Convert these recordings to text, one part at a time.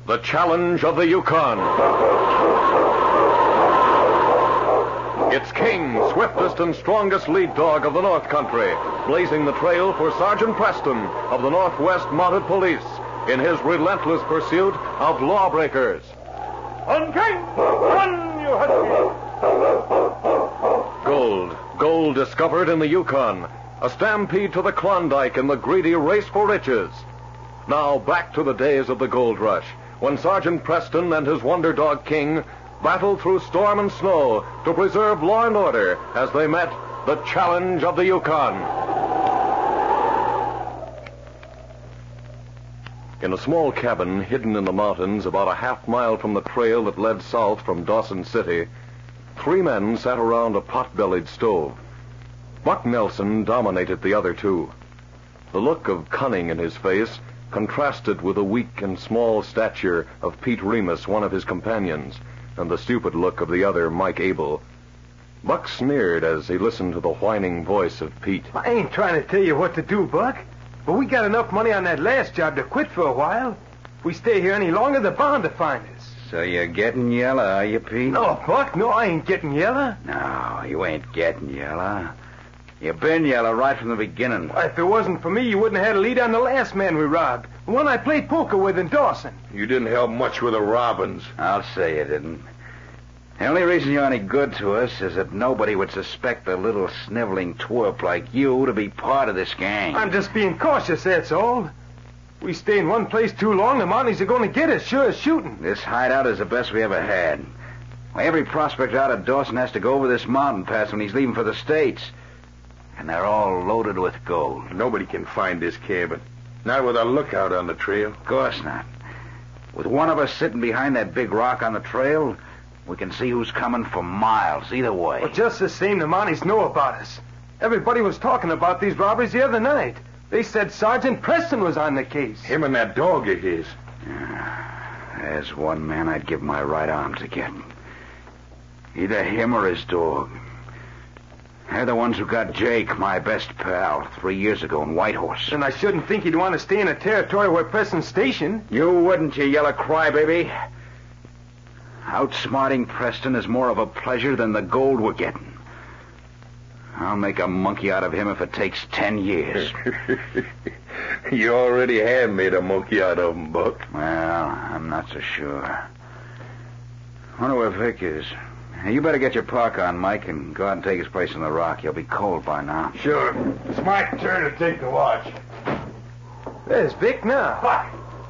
The Challenge of the Yukon. It's King, swiftest and strongest lead dog of the North Country, blazing the trail for Sergeant Preston of the Northwest Mounted Police in his relentless pursuit of lawbreakers. On King! Run, you husky! Gold discovered in the Yukon. A stampede to the Klondike in the greedy race for riches. Now back to the days of the gold rush, when Sergeant Preston and his wonder dog King battled through storm and snow to preserve law and order as they met the challenge of the Yukon. In a small cabin hidden in the mountains about a half-mile from the trail that led south from Dawson City, 3 men sat around a pot-bellied stove. Buck Nelson dominated the other 2. The look of cunning in his face contrasted with the weak and small stature of Pete Remus, one of his companions, and the stupid look of the other, Mike Abel. Buck sneered as he listened to the whining voice of Pete. I ain't trying to tell you what to do, Buck, but we got enough money on that last job to quit for a while. If we stay here any longer, they're bound to find us. So you're getting yellow, are you, Pete? No, Buck, no, I ain't getting yellow. No, you ain't getting yellow. You've been yellow right from the beginning. Well, if it wasn't for me, you wouldn't have had a lead on the last man we robbed. The one I played poker with in Dawson. You didn't help much with the robbins. I'll say you didn't. The only reason you're any good to us is that nobody would suspect a little sniveling twerp like you to be part of this gang. I'm just being cautious, that's all. We stay in one place too long, the Mounties are going to get us, sure as shooting. This hideout is the best we ever had. Every prospector out of Dawson has to go over this mountain pass when he's leaving for the States. And they're all loaded with gold. Nobody can find this cabin. Not with a lookout on the trail. Of course not. With one of us sitting behind that big rock on the trail, we can see who's coming for miles either way. Well, just the same, the Mounties know about us. Everybody was talking about these robberies the other night. They said Sergeant Preston was on the case. Him and that dog of his. There's one man I'd give my right arm to get. Either him or his dog. They're the ones who got Jake, my best pal, 3 years ago in Whitehorse. And I shouldn't think you'd want to stay in a territory where Preston's stationed. You wouldn't, you yellow crybaby. Outsmarting Preston is more of a pleasure than the gold we're getting. I'll make a monkey out of him if it takes 10 years. You already have made a monkey out of him, Buck. Well, I'm not so sure. Wonder where Vic is. You better get your park on, Mike, and go out and take his place in the rock. You'll be cold by now. Sure. It's my turn to take the watch. There's Vic now.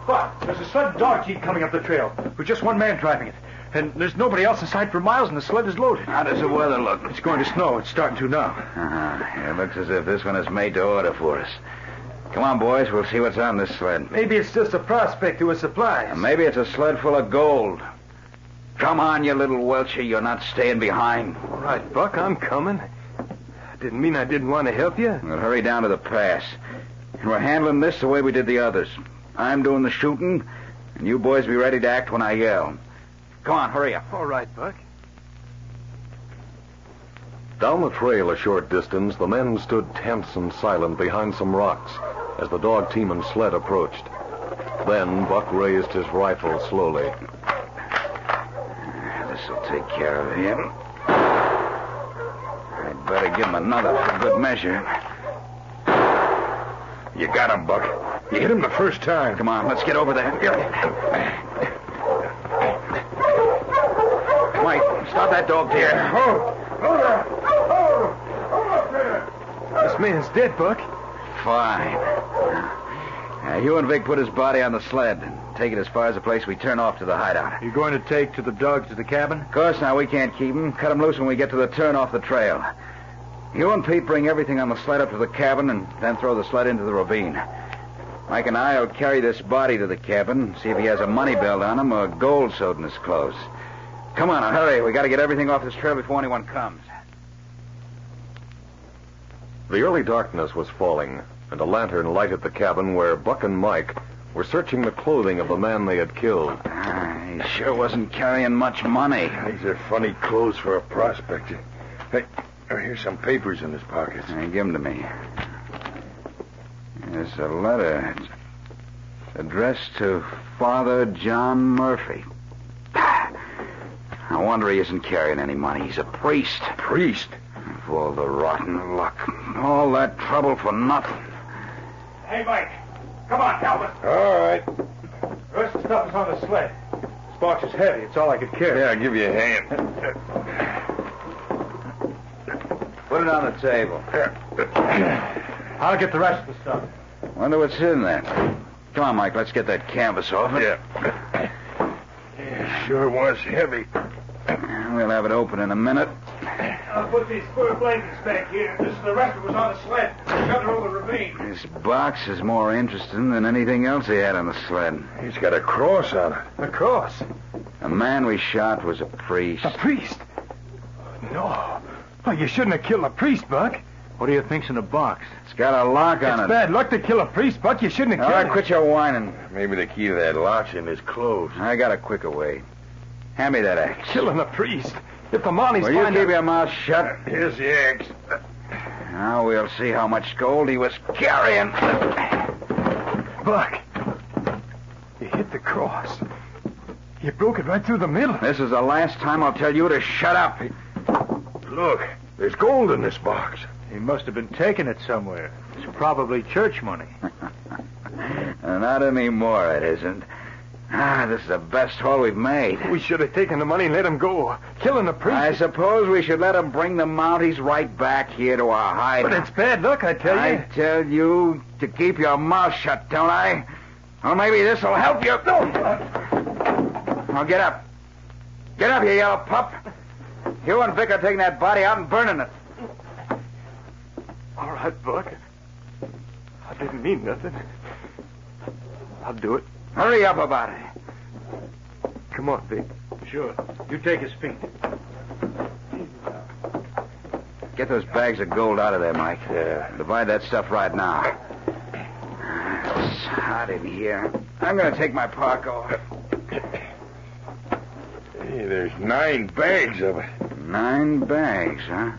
Buck, there's a sled dog team coming up the trail with just one man driving it. And there's nobody else in sight for miles, and the sled is loaded. How does the weather look? It's going to snow. It's starting to now. It looks as if this one is made to order for us. Come on, boys. We'll see what's on this sled. Maybe it's just a prospector with supplies. And maybe it's a sled full of gold. Come on, you little welcher. You're not staying behind. All right, Buck, I'm coming. Didn't mean I didn't want to help you. We'll hurry down to the pass. And we're handling this the way we did the others. I'm doing the shooting, and you boys be ready to act when I yell. Come on, hurry up. All right, Buck. Down the trail a short distance, the men stood tense and silent behind some rocks as the dog team and sled approached. Then Buck raised his rifle slowly. This'll take care of him. I'd better give him another for good measure. You got him, Buck. You hit him the first time. Come on, let's get over there. Mike, stop that dog there. Hold up there. This man's dead, Buck. Fine. You and Vic put his body on the sled and take it as far as the place we turn off to the hideout. You going to take to the dogs to the cabin? Of course now, we can't keep him. Cut him loose when we get to the turn off the trail. You and Pete bring everything on the sled up to the cabin and then throw the sled into the ravine. Mike and I will carry this body to the cabin, see if he has a money belt on him or gold sewed in his clothes. Come on, now, hurry. We got to get everything off this trail before anyone comes. The early darkness was falling, and a lantern lighted the cabin where Buck and Mike were searching the clothing of the man they had killed. He sure wasn't carrying much money. These are funny clothes for a prospector. Hey, here's some papers in his pockets. Give them to me. There's a letter. Addressed to Father John Murphy. No wonder he isn't carrying any money. He's a priest. Priest? Of all the rotten luck. All that trouble for nothing. Hey, Mike. Come on, Calvin. All right. The rest of the stuff is on the sled. This box is heavy. It's all I could carry. Yeah, I'll give you a hand. Put it on the table. I'll get the rest of the stuff. Wonder what's in there. Come on, Mike. Let's get that canvas off it. Yeah. Sure was heavy. We'll have it open in a minute. I'll put these fur blankets back here. The rest of it was on the sled. Shut her over the ravine. This box is more interesting than anything else he had on the sled. He's got a cross on it. A cross? The man we shot was a priest. A priest? No. Oh, you shouldn't have killed a priest, Buck. What do you think's in the box? It's got a lock on It's it. bad luck to kill a priest, Buck. You shouldn't have All killed right, him. quit your whining. Maybe the key to that lock's in his clothes. I got a quicker way. Hand me that axe. Killing a priest. If the Mounties Will you find keep out... your mouth shut? Here's the axe. Now we'll see how much gold he was carrying. Buck, you hit the cross. You broke it right through the middle. This is the last time I'll tell you to shut up. Look, there's gold in this box. He must have been taking it somewhere. It's probably church money. Not anymore, it isn't. This is the best haul we've made. We should have taken the money and let him go. Killing a priest. I suppose we should let him bring the Mounties right back here to our hideout. But it's bad luck, I tell you. I tell you to keep your mouth shut, don't I? Well, maybe this will help you. Now get up. Get up, you yellow pup. You and Vic are taking that body out and burning it. All right, Buck. I didn't mean nothing. I'll do it. Hurry up about it. Come on, Vic. Sure. You take his feet. Get those bags of gold out of there, Mike. Yeah. Divide that stuff right now. It's hot in here. I'm going to take my park off. Hey, there's 9 bags of it. 9 bags, huh?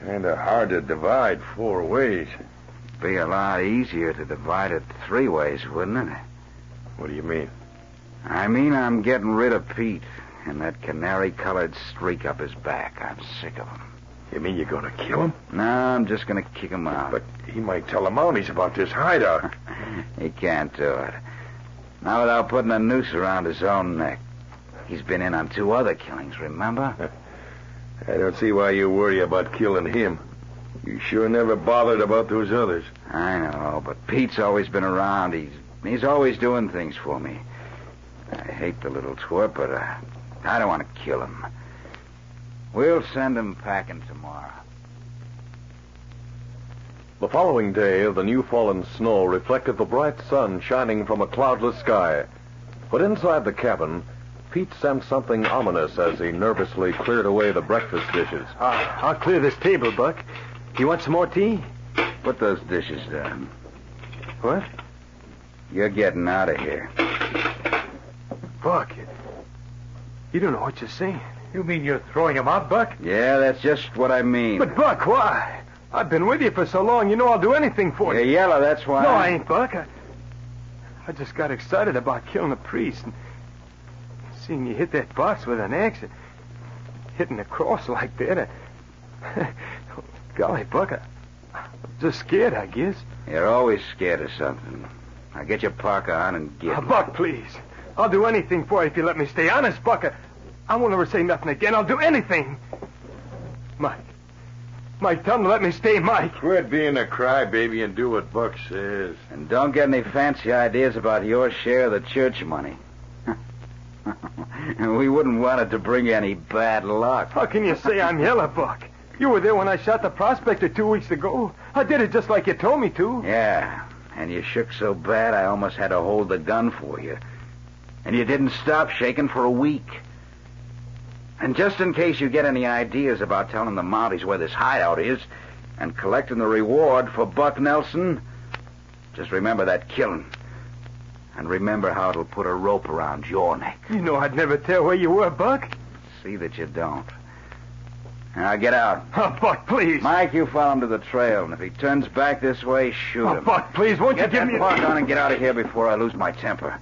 Kind of hard to divide 4 ways. Be a lot easier to divide it 3 ways, wouldn't it? What do you mean? I mean, I'm getting rid of Pete and that canary-colored streak up his back. I'm sick of him. You mean you're going to kill him? No, I'm just going to kick him out. But he might tell the Mounties about this hideout. He can't do it. Not without putting a noose around his own neck. He's been in on 2 other killings, remember? I don't see why you worry about killing him. You sure never bothered about those others. I know, but Pete's always been around. He's always doing things for me. I hate the little twerp, but I don't want to kill him. We'll send him packing tomorrow. The following day, the new fallen snow reflected the bright sun shining from a cloudless sky. But inside the cabin, Pete sensed something ominous as he nervously cleared away the breakfast dishes. I'll clear this table, Buck. You want some more tea? Put those dishes down. What? You're getting out of here. Buck, you don't know what you're saying. You mean you're throwing him out, Buck? Yeah, that's just what I mean. But, Buck, why? I've been with you for so long, you know I'll do anything for You're you. yellow, that's why. No, I ain't, Buck. I just got excited about killing a priest. And seeing you hit that box with an axe and hitting a cross like that. Golly, Buck, I'm just scared, I guess. You're always scared of something. Now get your parka on and get... Buck, please. I'll do anything for you if you let me stay. Honest, Buck, I won't ever say nothing again. I'll do anything. Mike, tell him to let me stay, Mike. Quit being a crybaby and do what Buck says. And don't get any fancy ideas about your share of the church money. We wouldn't want it to bring you any bad luck. How can you say I'm yellow, Buck? You were there when I shot the prospector 2 weeks ago. I did it just like you told me to. Yeah, and you shook so bad I almost had to hold the gun for you. And you didn't stop shaking for a week. And just in case you get any ideas about telling the Mounties where this hideout is and collecting the reward for Buck Nelson, just remember that killing. And remember how it'll put a rope around your neck. You know I'd never tell where you were, Buck. See that you don't. Now get out. Oh, Buck, please. Mike, you follow him to the trail, and if he turns back this way, shoot him. Buck, please, won't Get you give that me park on and get out of here before I lose my temper.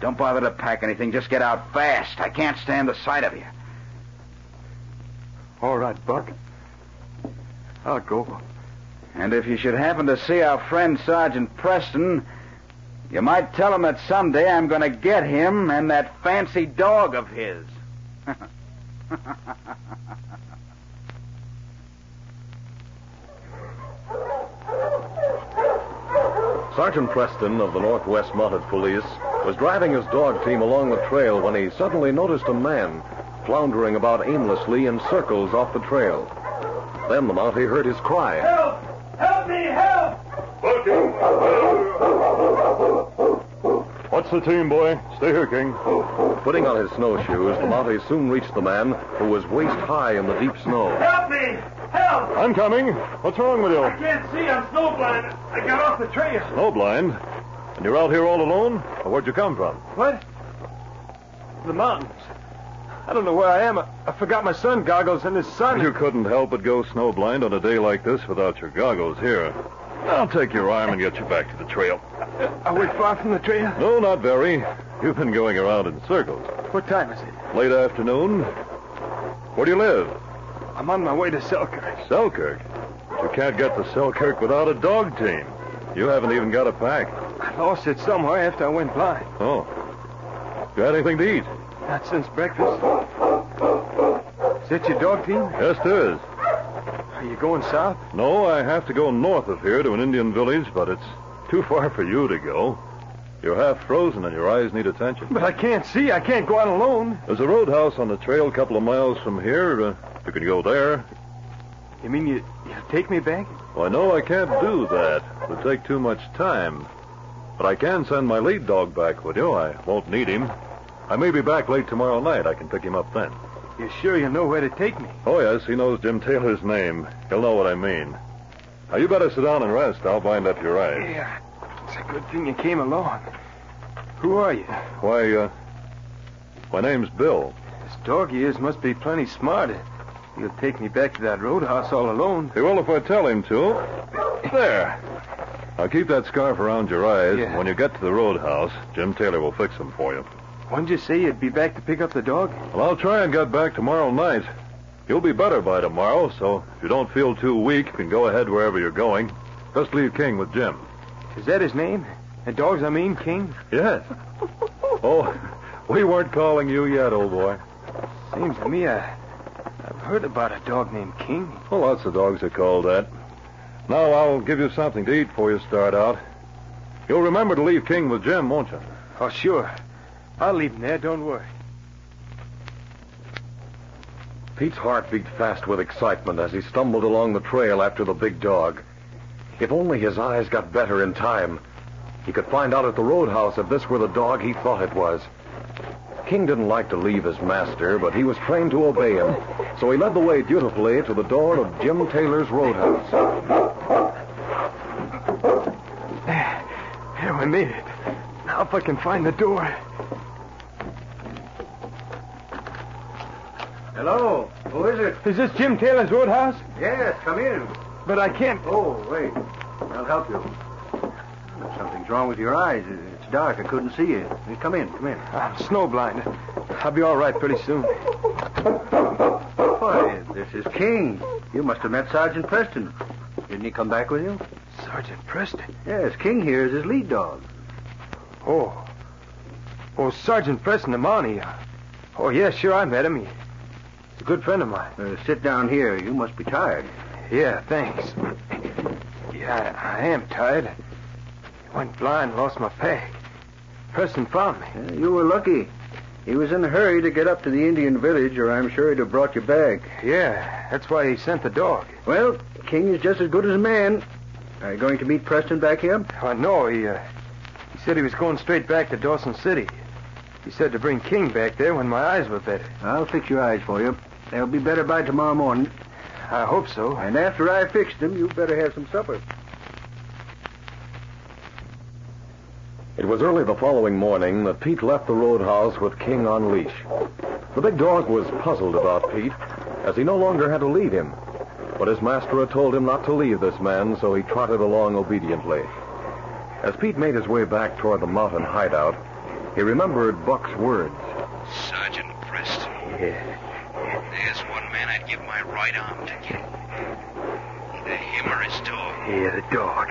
Don't bother to pack anything. Just get out fast. I can't stand the sight of you. All right, Buck. I'll go. And if you should happen to see our friend Sergeant Preston, you might tell him that someday I'm going to get him and that fancy dog of his. Sergeant Preston of the Northwest Mounted Police was driving his dog team along the trail when he suddenly noticed a man floundering about aimlessly in circles off the trail. Then the Mountie heard his cry. Help! Help me! Help! What's the team, boy? Stay here, King. Putting on his snowshoes, the Mountie soon reached the man who was waist high in the deep snow. Help me! Help! I'm coming. What's wrong with you? I can't see. I'm snowblind. I got off the trail. Snowblind? And you're out here all alone? Or where'd you come from? What? The mountains. I don't know where I am. I forgot my sun goggles and the sun. You couldn't help but go snowblind on a day like this without your goggles here. I'll take your arm and get you back to the trail. Are we far from the trail? No, not very. You've been going around in circles. What time is it? Late afternoon. Where do you live? I'm on my way to Selkirk. Selkirk? But you can't get to Selkirk without a dog team. You haven't even got a pack. I lost it somewhere after I went blind. Oh. You had anything to eat? Not since breakfast. Is that your dog team? Yes, it is. Are you going south? No, I have to go north of here to an Indian village, but it's too far for you to go. You're half frozen and your eyes need attention. But I can't see. I can't go out alone. There's a roadhouse on the trail a couple of miles from here. You can go there. You mean you'll take me back? Well, I know I can't do that. It would take too much time. But I can send my lead dog back with you. I won't need him. I may be back late tomorrow night. I can pick him up then. You're sure you know where to take me? Oh, yes, he knows Jim Taylor's name. He'll know what I mean. Now, you better sit down and rest. I'll bind up your eyes. Yeah, it's a good thing you came along. Who are you? Why, my name's Bill. This dog of yours must be plenty smart. He'll take me back to that roadhouse all alone. He will if I tell him to. There. Now, keep that scarf around your eyes. Yeah. When you get to the roadhouse, Jim Taylor will fix them for you. When'd you say you'd be back to pick up the dog? Well, I'll try and get back tomorrow night. You'll be better by tomorrow, so if you don't feel too weak, you can go ahead wherever you're going. Just leave King with Jim. Is that his name? The dog's, King? Yes. Oh, we weren't calling you yet, old boy. Seems to me I've heard about a dog named King. Well, lots of dogs are called that. Now, I'll give you something to eat before you start out. You'll remember to leave King with Jim, won't you? Oh, sure. I'll leave him there, don't worry. Pete's heart beat fast with excitement as he stumbled along the trail after the big dog. If only his eyes got better in time, he could find out at the roadhouse if this were the dog he thought it was. King didn't like to leave his master, but he was trained to obey him, so he led the way dutifully to the door of Jim Taylor's roadhouse. Here, we made it. Now if I can find the door. Hello, who is it? Is this Jim Taylor's roadhouse? Yes, come in. But I can't... Oh, wait. I'll help you. Something's wrong with your eyes. It's dark. I couldn't see you. Come in, come in. I'm snowblind. I'll be all right pretty soon. Why, this is King. You must have met Sergeant Preston. Didn't he come back with you? Sergeant Preston? Yes, King here is his lead dog. Oh, Sergeant Preston, the Mountie. Oh, yeah, sure, I met him. He's a good friend of mine. Sit down here. You must be tired. Yeah, thanks. Yeah, I am tired. Went blind, lost my pack. Preston found me. You were lucky. He was in a hurry to get up to the Indian village, or I'm sure he'd have brought you back. Yeah, that's why he sent the dog. Well, King is just as good as a man. Are you going to meet Preston back here? No, he said he was going straight back to Dawson City. He said to bring King back there when my eyes were better. I'll fix your eyes for you. They'll be better by tomorrow morning. I hope so. And after I fix them, you better have some supper. It was early the following morning that Pete left the roadhouse with King on leash. The big dog was puzzled about Pete, as he no longer had to lead him. But his master had told him not to leave this man, so he trotted along obediently. As Pete made his way back toward the mountain hideout, he remembered Buck's words. Sergeant Preston. Yeah. There's one man I'd give my right arm to kill. Either him or his dog. Yeah, the dog.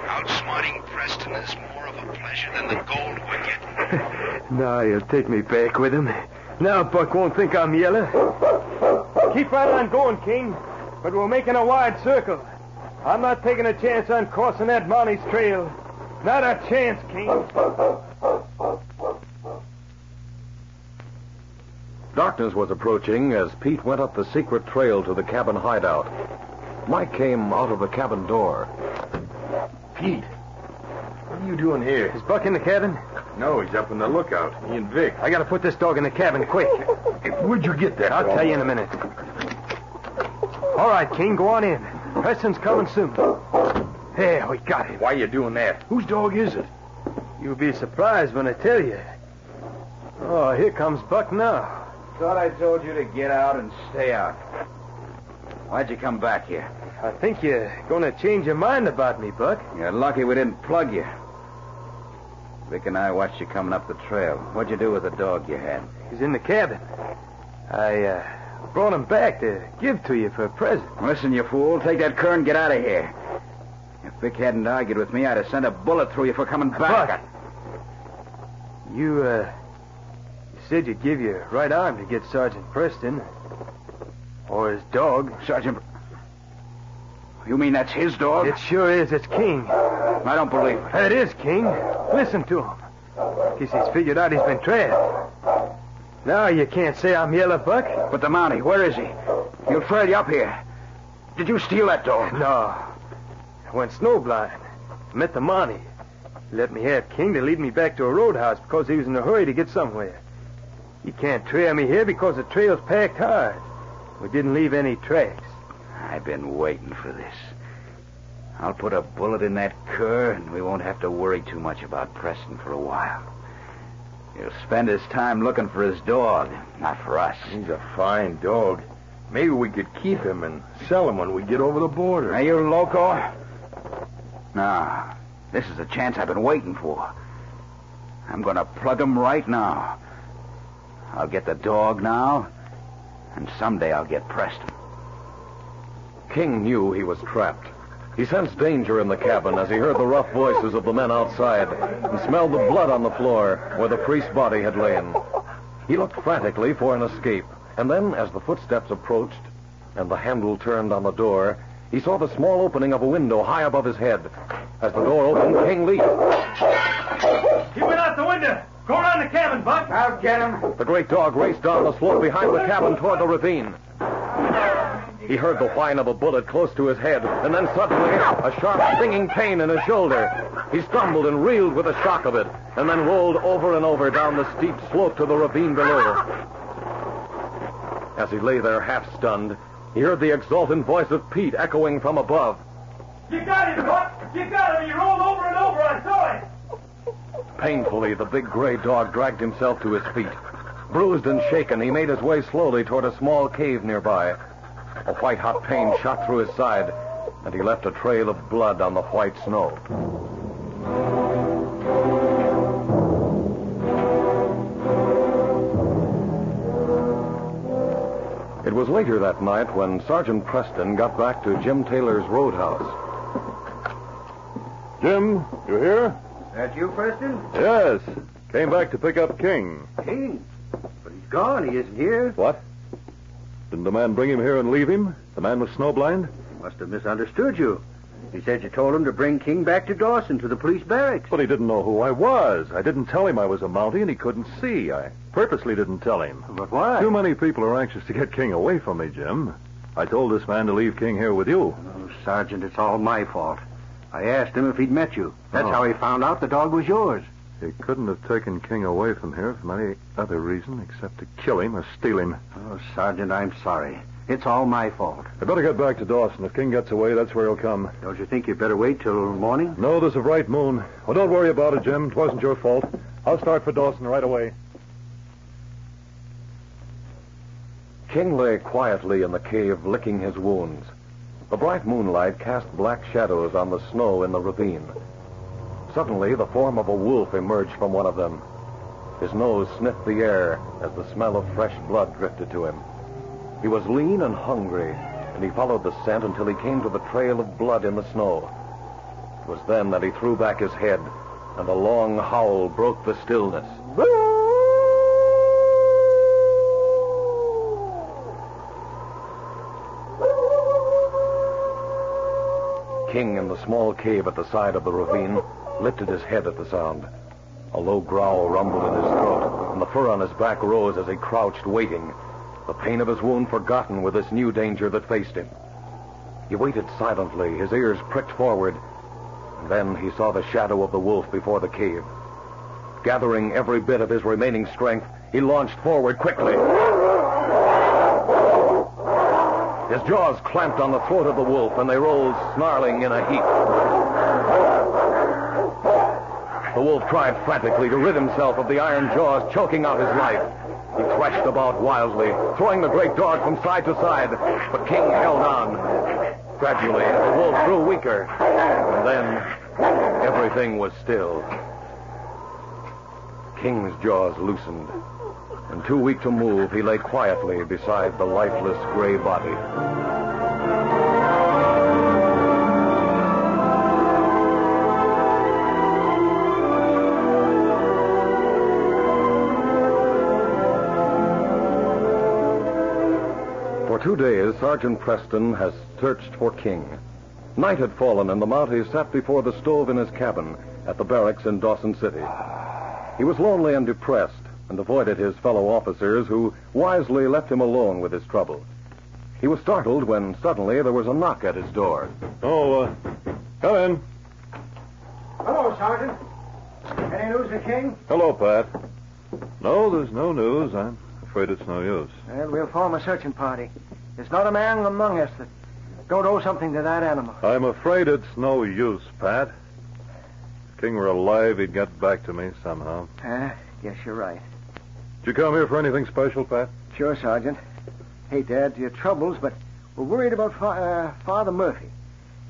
Outsmarting Preston is more of a pleasure than the gold we're getting. Now he'll take me back with him. Now Buck won't think I'm yellow. Keep right on going, King. But we're making a wide circle. I'm not taking a chance on crossing that Mounties trail. Not a chance, King. Darkness was approaching as Pete went up the secret trail to the cabin hideout. Mike came out of the cabin door. Pete, what are you doing here? Is Buck in the cabin? No, he's up in the lookout. He and Vic. I gotta put this dog in the cabin, quick. Hey, where'd you get that? I'll tell you in a minute. All right, King, go on in. Preston's coming soon. There, we got him. Why are you doing that? Whose dog is it? You'll be surprised when I tell you. Oh, here comes Buck now. Thought I told you to get out and stay out. Why'd you come back here? I think you're gonna change your mind about me, Buck. You're lucky we didn't plug you. Vic and I watched you coming up the trail. What'd you do with the dog you had? He's in the cabin. I brought him back to give to you for a present. Listen, you fool. Take that cur and get out of here. If Vic hadn't argued with me, I'd have sent a bullet through you for coming back. Buck. You said you'd give your right arm to get Sergeant Preston. Or his dog. Sergeant... You mean that's his dog? It sure is. It's King. I don't believe it. It is, King. Listen to him. Guess he's figured out he's been trapped. Now you can't say I'm yellow, Buck. But the Mountie, where is he? He'll trail you up here. Did you steal that dog? No. I went snowblind. Met the Mountie. He let me have King to lead me back to a roadhouse because he was in a hurry to get somewhere. He can't trail me here because the trail's packed hard. We didn't leave any tracks. I've been waiting for this. I'll put a bullet in that cur, and we won't have to worry too much about Preston for a while. He'll spend his time looking for his dog, not for us. He's a fine dog. Maybe we could keep him and sell him when we get over the border. Are you loco? No. This is the chance I've been waiting for. I'm going to plug him right now. I'll get the dog now, and someday I'll get Preston. King knew he was trapped. He sensed danger in the cabin as he heard the rough voices of the men outside and smelled the blood on the floor where the priest's body had lain. He looked frantically for an escape, and then, as the footsteps approached and the handle turned on the door, he saw the small opening of a window high above his head. As the door opened, King leaped. He went out the window. Go around the cabin, Buck. I'll get him. The great dog raced down the slope behind the cabin toward the ravine. He heard the whine of a bullet close to his head, and then suddenly, a sharp, stinging pain in his shoulder. He stumbled and reeled with the shock of it, and then rolled over and over down the steep slope to the ravine below. As he lay there half-stunned, he heard the exultant voice of Pete echoing from above. You got him, Buck! You got him! He rolled over and over. I saw it! Painfully, the big gray dog dragged himself to his feet. Bruised and shaken, he made his way slowly toward a small cave nearby. A white-hot pain shot through his side, and he left a trail of blood on the white snow. It was later that night when Sergeant Preston got back to Jim Taylor's roadhouse. Jim, you here? That you, Preston? Yes. Came back to pick up King. King? But he's gone. He isn't here. What? Didn't the man bring him here and leave him? The man was snowblind? He must have misunderstood you. He said you told him to bring King back to Dawson, to the police barracks. But he didn't know who I was. I didn't tell him I was a Mountie, and he couldn't see. I purposely didn't tell him. But why? Too many people are anxious to get King away from me, Jim. I told this man to leave King here with you. Oh, Sergeant, it's all my fault. I asked him if he'd met you. That's Oh. how he found out the dog was yours. He couldn't have taken King away from here for any other reason except to kill him or steal him. Oh, Sergeant, I'm sorry. It's all my fault. I better get back to Dawson. If King gets away, that's where he'll come. Don't you think you'd better wait till morning? No, there's a bright moon. Well, don't worry about it, Jim. It wasn't your fault. I'll start for Dawson right away. King lay quietly in the cave, licking his wounds. The bright moonlight cast black shadows on the snow in the ravine. Suddenly, the form of a wolf emerged from one of them. His nose sniffed the air as the smell of fresh blood drifted to him. He was lean and hungry, and he followed the scent until he came to the trail of blood in the snow. It was then that he threw back his head, and a long howl broke the stillness. King, in the small cave at the side of the ravine, lifted his head at the sound. A low growl rumbled in his throat, and the fur on his back rose as he crouched, waiting, the pain of his wound forgotten with this new danger that faced him. He waited silently, his ears pricked forward, and then he saw the shadow of the wolf before the cave. Gathering every bit of his remaining strength, he launched forward quickly. His jaws clamped on the throat of the wolf, and they rolled snarling in a heap. The wolf tried frantically to rid himself of the iron jaws choking out his life. He thrashed about wildly, throwing the great dog from side to side, but King held on. Gradually, the wolf grew weaker, and then everything was still. King's jaws loosened, and too weak to move, he lay quietly beside the lifeless gray body. For 2 days, Sergeant Preston has searched for King. Night had fallen, and the Mounties sat before the stove in his cabin at the barracks in Dawson City. He was lonely and depressed, and avoided his fellow officers, who wisely left him alone with his trouble. He was startled when suddenly there was a knock at his door. Oh, come in. Hello, Sergeant. Any news of King? Hello, Pat. No, there's no news. I'm afraid it's no use. Well, we'll form a searching party. There's not a man among us that don't owe something to that animal. I'm afraid it's no use, Pat. If King were alive, he'd get back to me somehow. Guess you're right. Did you come here for anything special, Pat? Sure, Sergeant. Hate to add to your troubles, but we're worried about Father Murphy.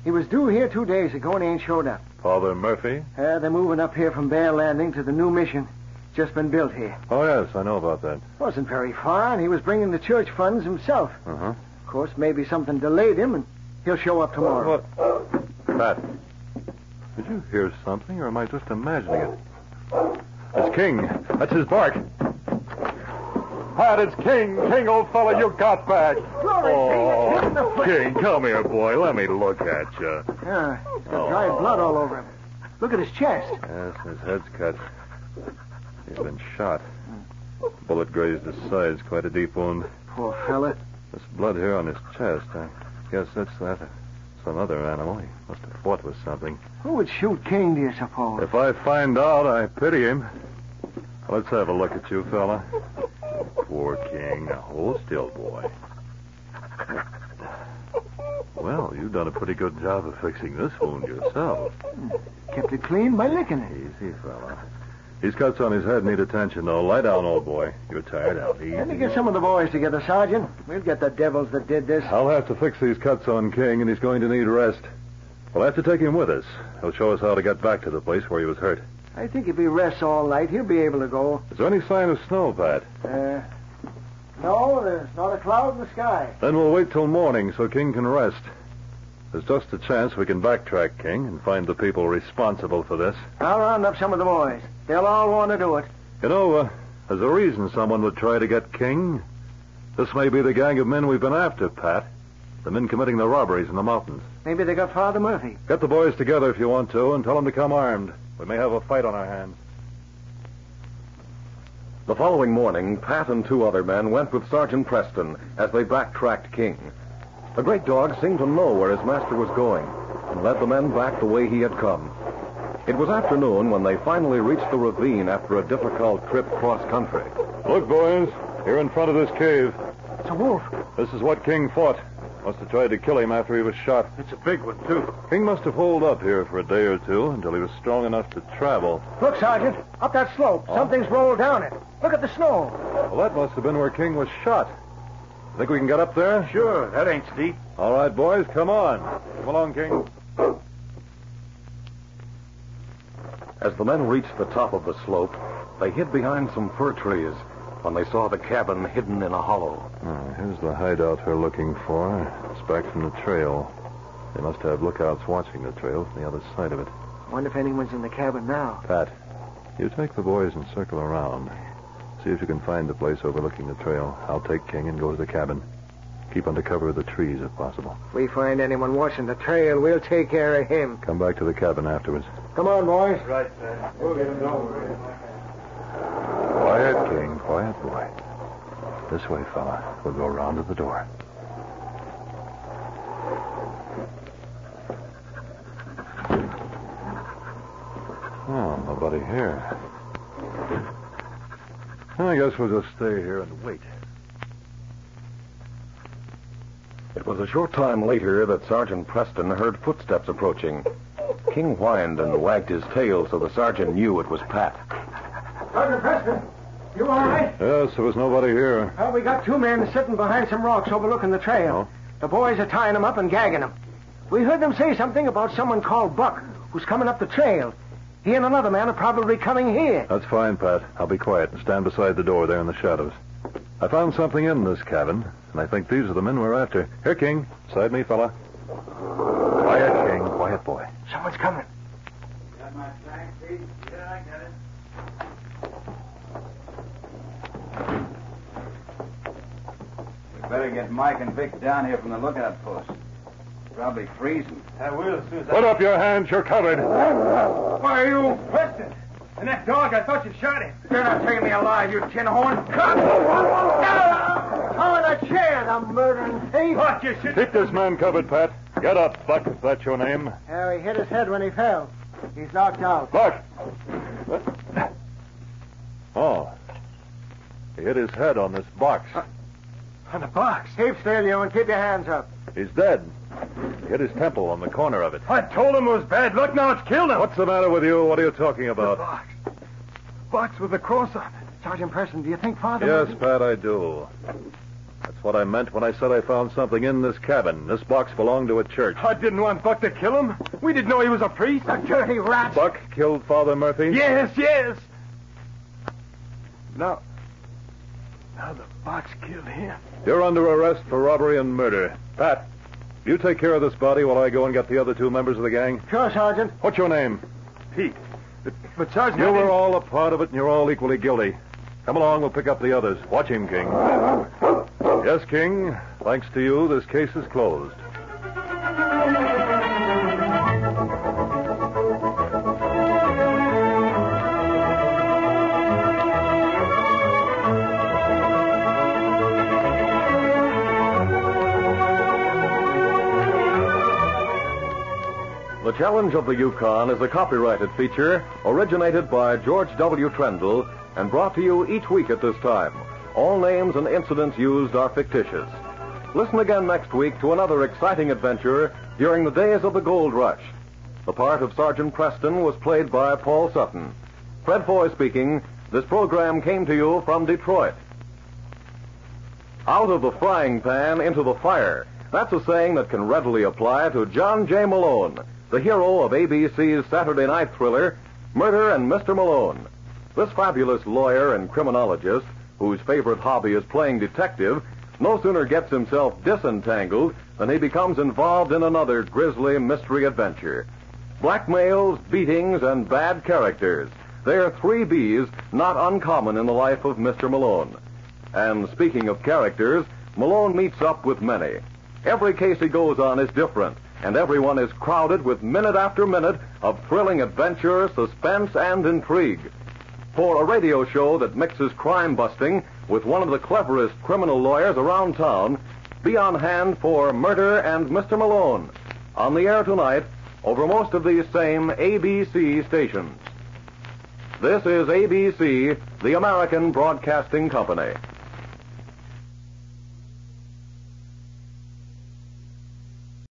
He was due here 2 days ago and he ain't showed up. Father Murphy? They're moving up here from Bear Landing to the new mission. Just been built here. Oh, yes, I know about that. Wasn't very far, and he was bringing the church funds himself. Uh-huh. Of course, maybe something delayed him, and he'll show up tomorrow. What? Pat, did you hear something, or am I just imagining it? It's King. That's his bark. Pat, it's King. King, old fella, you got back. Glory, King, come here, boy. Let me look at you. Yeah, he's got dried blood all over him. Look at his chest. Yes, his head's cut. He's been shot. Bullet grazed his sides, quite a deep wound. Poor fella. This blood here on his chest, I guess that's that. Some other animal. He must have fought with something. Who would shoot King, do you suppose? If I find out, I pity him. Let's have a look at you, fella. Poor King. Now, hold still, boy. Well, you've done a pretty good job of fixing this wound yourself. Kept it clean by licking it. Easy, fella. These cuts on his head need attention, though. Lie down, old boy. You're tired out. Easy. Let me get some of the boys together, Sergeant. We'll get the devils that did this. I'll have to fix these cuts on King, and he's going to need rest. We'll have to take him with us. He'll show us how to get back to the place where he was hurt. I think if he rests all night, he'll be able to go. Is there any sign of snow, Pat? No, there's not a cloud in the sky. Then we'll wait till morning so King can rest. There's just a chance we can backtrack King and find the people responsible for this. I'll round up some of the boys. They'll all want to do it. You know, there's a reason someone would try to get King. This may be the gang of men we've been after, Pat. The men committing the robberies in the mountains. Maybe they got Father Murphy. Get the boys together if you want to and tell them to come armed. We may have a fight on our hands. The following morning, Pat and 2 other men went with Sergeant Preston as they backtracked King. The great dog seemed to know where his master was going and led the men back the way he had come. It was afternoon when they finally reached the ravine after a difficult trip cross-country. Look, boys, here in front of this cave. It's a wolf. This is what King fought. Must have tried to kill him after he was shot. It's a big one, too. King must have holed up here for a day or two until he was strong enough to travel. Look, Sergeant, up that slope. Something's rolled down it. Look at the snow. Well, that must have been where King was shot. Think we can get up there? Sure, that ain't steep. All right, boys, come on. Come along, King. As the men reached the top of the slope, they hid behind some fir trees when they saw the cabin hidden in a hollow. Here's the hideout we're looking for. It's back from the trail. They must have lookouts watching the trail from the other side of it. Wonder if anyone's in the cabin now. Pat, you take the boys and circle around. See if you can find the place overlooking the trail. I'll take King and go to the cabin. Keep under cover of the trees if possible. If we find anyone watching the trail, we'll take care of him. Come back to the cabin afterwards. Come on, boys. Right, Pat. We'll get him over. Quiet, King. Quiet, boy. This way, fella. We'll go around to the door. Oh, nobody here. I guess we'll just stay here and wait. It was a short time later that Sergeant Preston heard footsteps approaching. King whined and wagged his tail so the sergeant knew it was Pat. Sergeant Preston, you all right? Yes, there was nobody here. Well, we got 2 men sitting behind some rocks overlooking the trail. Oh? The boys are tying them up and gagging them. We heard them say something about someone called Buck who's coming up the trail. He and another man are probably coming here. That's fine, Pat. I'll be quiet and stand beside the door there in the shadows. I found something in this cabin, and I think these are the men we're after. Here, King. Beside me, fella. Quiet, King. Quiet, boy. Someone's coming. Got my flag, Pete? Yeah, I got it. We better get Mike and Vic down here from the lookout post. Probably freezing. I will as soon as Put up your hands. You're covered. Why are you? Preston! And that dog, I thought you shot him. You're not taking me alive, you tin horn. Come on, a chair, the murdering thief. What, you should... Keep this man covered, Pat. Get up, Buck, if that's your name. He hit his head when he fell. He's knocked out. Buck! Oh. He hit his head on this box. On the box. Keep still, you, and keep your hands up. He's dead. He hit his temple on the corner of it. I told him it was bad luck. Now it's killed him. What's the matter with you? What are you talking about? Box. Box with a cross on it. Sergeant Preston, do you think Father... Yes, Pat, I do. That's what I meant when I said I found something in this cabin. This box belonged to a church. I didn't want Buck to kill him. We didn't know he was a priest. The dirty rat. Buck killed Father Murphy? Yes, yes. Now the box killed him. You're under arrest for robbery and murder. Pat, you take care of this body while I go and get the other 2 members of the gang. Sure, Sergeant. What's your name? Pete. But Sergeant... You were all a part of it, and you're all equally guilty. Come along, we'll pick up the others. Watch him, King. Yes, King. Thanks to you, this case is closed. The Challenge of the Yukon is a copyrighted feature originated by George W. Trendle and brought to you each week at this time. All names and incidents used are fictitious. Listen again next week to another exciting adventure during the days of the gold rush. The part of Sergeant Preston was played by Paul Sutton. Fred Foy speaking. This program came to you from Detroit. Out of the frying pan into the fire. That's a saying that can readily apply to John J. Malone, the hero of ABC's Saturday night thriller, Murder and Mr. Malone. This fabulous lawyer and criminologist, whose favorite hobby is playing detective, no sooner gets himself disentangled than he becomes involved in another grisly mystery adventure. Blackmails, beatings, and bad characters. They are 3 B's not uncommon in the life of Mr. Malone. And speaking of characters, Malone meets up with many. Every case he goes on is different, and everyone is crowded with minute after minute of thrilling adventure, suspense, and intrigue. For a radio show that mixes crime busting with one of the cleverest criminal lawyers around town, be on hand for Murder and Mr. Malone, on the air tonight over most of these same ABC stations. This is ABC, the American Broadcasting Company.